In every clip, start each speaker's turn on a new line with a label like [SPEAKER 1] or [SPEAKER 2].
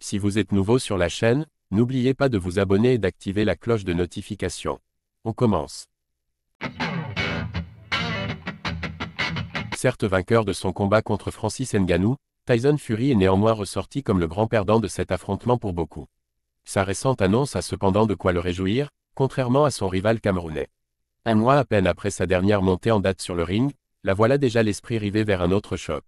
[SPEAKER 1] Si vous êtes nouveau sur la chaîne, n'oubliez pas de vous abonner et d'activer la cloche de notification. On commence. Certes vainqueur de son combat contre Francis Ngannou, Tyson Fury est néanmoins ressorti comme le grand perdant de cet affrontement pour beaucoup. Sa récente annonce a cependant de quoi le réjouir, contrairement à son rival camerounais. Un mois à peine après sa dernière montée en date sur le ring, la voilà déjà l'esprit rivé vers un autre choc.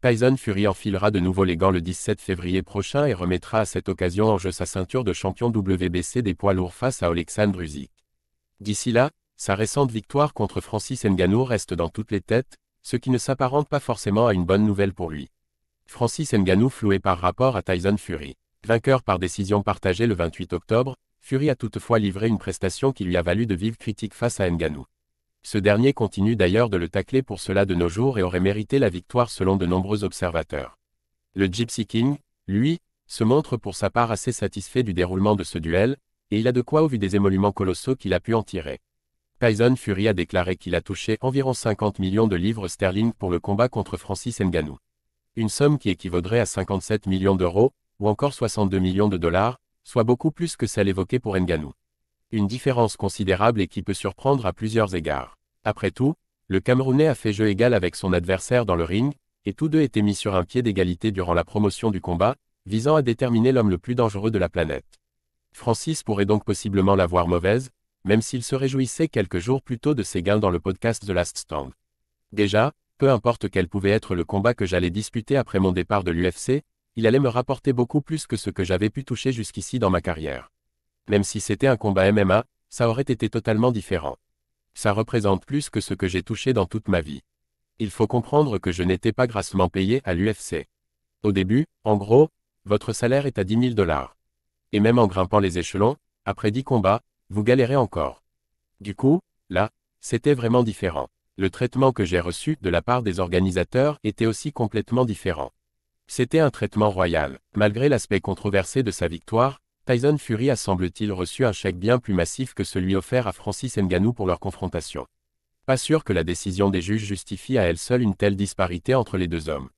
[SPEAKER 1] Tyson Fury enfilera de nouveau les gants le 17 février prochain et remettra à cette occasion en jeu sa ceinture de champion WBC des poids lourds face à Oleksandr Usyk. D'ici là, sa récente victoire contre Francis Ngannou reste dans toutes les têtes, ce qui ne s'apparente pas forcément à une bonne nouvelle pour lui. Francis Ngannou floué par rapport à Tyson Fury. Vainqueur par décision partagée le 28 octobre, Fury a toutefois livré une prestation qui lui a valu de vives critiques face à Ngannou. Ce dernier continue d'ailleurs de le tacler pour cela de nos jours et aurait mérité la victoire selon de nombreux observateurs. Le Gypsy King, lui, se montre pour sa part assez satisfait du déroulement de ce duel, et il a de quoi au vu des émoluments colossaux qu'il a pu en tirer. Tyson Fury a déclaré qu'il a touché environ 50 millions de livres sterling pour le combat contre Francis Ngannou. Une somme qui équivaudrait à 57 millions d'euros, ou encore 62 millions de dollars, soit beaucoup plus que celle évoquée pour Ngannou. Une différence considérable et qui peut surprendre à plusieurs égards. Après tout, le Camerounais a fait jeu égal avec son adversaire dans le ring, et tous deux étaient mis sur un pied d'égalité durant la promotion du combat, visant à déterminer l'homme le plus dangereux de la planète. Francis pourrait donc possiblement la voir mauvaise, même s'il se réjouissait quelques jours plus tôt de ses gains dans le podcast The Last Stand. Déjà, peu importe quel pouvait être le combat que j'allais disputer après mon départ de l'UFC, il allait me rapporter beaucoup plus que ce que j'avais pu toucher jusqu'ici dans ma carrière. Même si c'était un combat MMA, ça aurait été totalement différent. Ça représente plus que ce que j'ai touché dans toute ma vie. Il faut comprendre que je n'étais pas grassement payé à l'UFC. Au début, en gros, votre salaire est à 10 000 $. Et même en grimpant les échelons, après 10 combats, vous galérez encore. Du coup, là, c'était vraiment différent. Le traitement que j'ai reçu de la part des organisateurs était aussi complètement différent. C'était un traitement royal. Malgré l'aspect controversé de sa victoire, Tyson Fury a semble-t-il reçu un chèque bien plus massif que celui offert à Francis Ngannou pour leur confrontation. Pas sûr que la décision des juges justifie à elle seule une telle disparité entre les deux hommes.